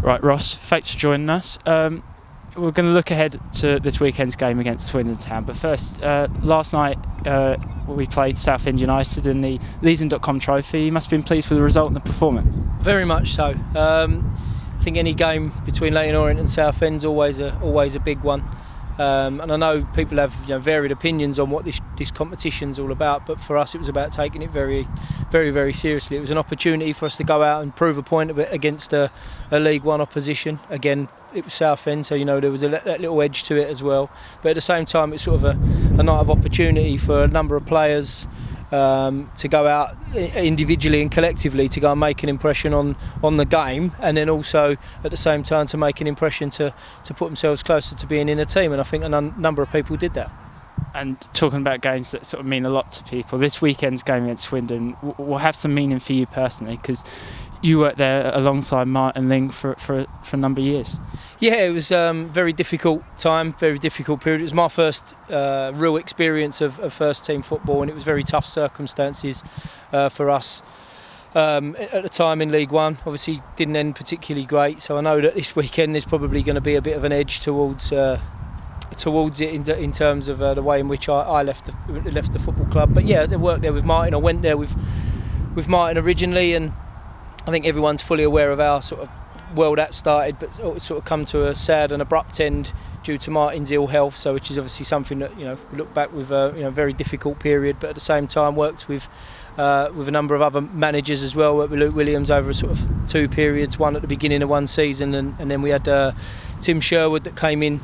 Right, Ross, thanks for joining us. We're going to look ahead to this weekend's game against Swindon Town. But first, last night we played Southend United in the Leeson.com trophy. You must have been pleased with the result and the performance. Very much so. I think any game between Leyton Orient and Southend's always a big one. And I know people have varied opinions on what this competition's all about, but for us it was about taking it very, very, very seriously. It was an opportunity for us to go out and prove a point against a League One opposition. Again, it was Southend, so there was that little edge to it as well. But at the same time, it's sort of a night of opportunity for a number of players to go out individually and collectively to go and make an impression on the game, and then also at the same time to make an impression to put themselves closer to being in a team. And I think a number of people did that. And talking about games that sort of mean a lot to people, this weekend's game against Swindon will have some meaning for you personally, because you worked there alongside Martin Ling for a number of years. Yeah, it was very difficult time, very difficult period. It was my first real experience of first team football, and it was very tough circumstances for us at the time in League One. Obviously didn't end particularly great, so I know that this weekend there's probably going to be a bit of an edge towards it in terms of the way in which I left the football club. But yeah, I worked there with Martin. I went there with Martin originally, and I think everyone's fully aware of our sort of world that started, but it's sort of come to a sad and abrupt end due to Martin's ill health. So, which is obviously something that we look back with a very difficult period. But at the same time, worked with a number of other managers as well. Worked with Luke Williams over sort of two periods, one at the beginning of one season, and then we had Tim Sherwood that came in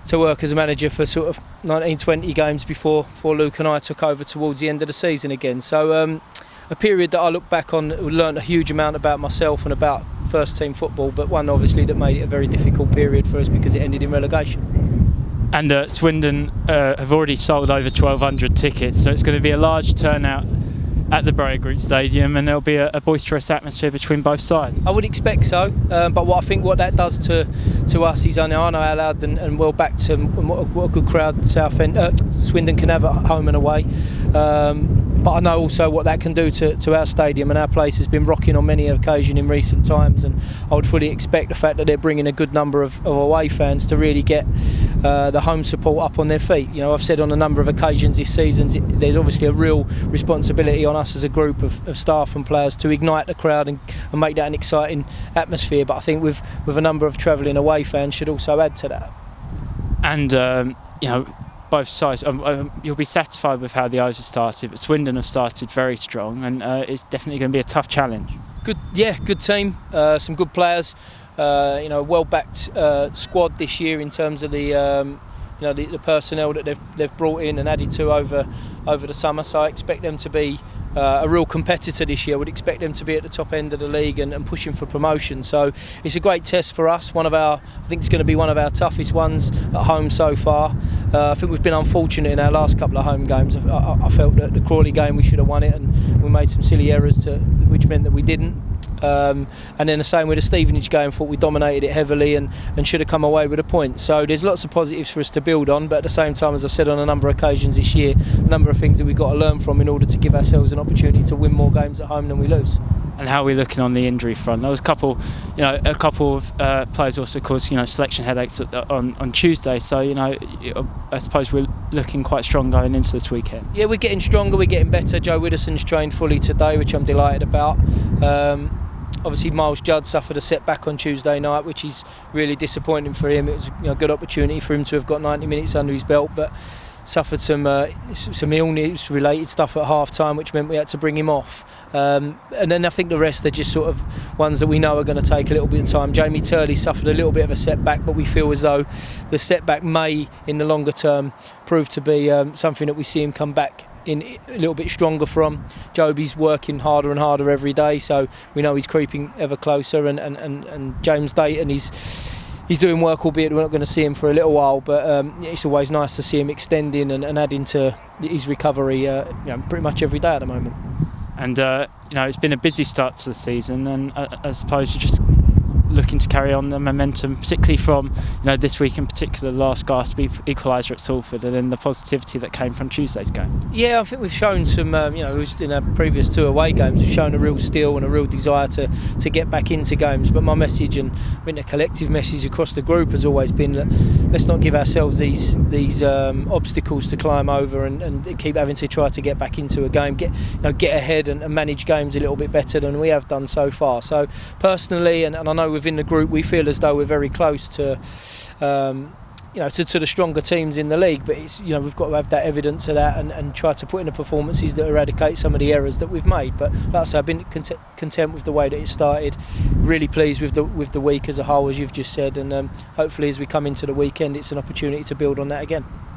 to work as a manager for sort of 19-20 games before Luke and I took over towards the end of the season again. So a period that I look back on, learned a huge amount about myself and about first team football, but one obviously that made it a very difficult period for us because it ended in relegation. And Swindon have already sold over 1,200 tickets, so it's going to be a large turnout at the Borough Group Stadium, and there'll be a boisterous atmosphere between both sides. I would expect so, but what that does to us is I know how loud and well backed and what a good crowd Swindon can have at home and away. But I know also what that can do to our stadium, and our place has been rocking on many occasions in recent times, and I would fully expect the fact that they're bringing a good number of away fans to really get the home support up on their feet. I've said on a number of occasions this season, there's obviously a real responsibility on us as a group of staff and players to ignite the crowd and make that an exciting atmosphere, but I think with a number of travelling away fans should also add to that. And both sides, you'll be satisfied with how the O's have started, but Swindon have started very strong, and it's definitely going to be a tough challenge. Good team, some good players, well-backed squad this year in terms of the personnel that they've brought in and added to over the summer. So I expect them to be a real competitor this year. I would expect them to be at the top end of the league and pushing for promotion. So it's a great test for us. I think it's going to be one of our toughest ones at home so far. I think we've been unfortunate in our last couple of home games. I felt that the Crawley game we should have won it, and we made some silly errors which meant that we didn't. And then the same with the Stevenage game. Thought we dominated it heavily and should have come away with a point. So there's lots of positives for us to build on, but at the same time, as I've said on a number of occasions this year, a number of things that we've got to learn from in order to give ourselves an opportunity to win more games at home than we lose. And how are we looking on the injury front? There was a couple of players also caused selection headaches on Tuesday. So I suppose we're looking quite strong going into this weekend. Yeah, we're getting stronger, we're getting better. Joe Widdowson's trained fully today, which I'm delighted about. Obviously, Miles Judd suffered a setback on Tuesday night, which is really disappointing for him. It was a good opportunity for him to have got 90 minutes under his belt, but suffered some illness-related stuff at half-time, which meant we had to bring him off. And then I think the rest are just sort of ones that we know are going to take a little bit of time. Jamie Turley suffered a little bit of a setback, but we feel as though the setback may, in the longer term, prove to be something that we see him come back in a little bit stronger from. Joby's working harder and harder every day, so we know he's creeping ever closer, and James Dayton, he's doing work, albeit we're not going to see him for a little while, but it's always nice to see him extending and adding to his recovery pretty much every day at the moment. And it's been a busy start to the season, and I suppose you just looking to carry on the momentum, particularly from this week in particular, the last gasp equaliser at Salford, and then the positivity that came from Tuesday's game? Yeah, I think we've shown some, in our previous 2 away games, we've shown a real steel and a real desire to get back into games. But my message, and I think the collective message across the group, has always been that let's not give ourselves these obstacles to climb over and keep having to try to get back into a game, get ahead and manage games a little bit better than we have done so far. So personally, and I know within the group, we feel as though we're very close to to the stronger teams in the league, but it's we've got to have that evidence of that and try to put in the performances that eradicate some of the errors that we've made. But like I say, I've been content with the way that it started, really pleased with the week as a whole, as you've just said, and hopefully as we come into the weekend, it's an opportunity to build on that again.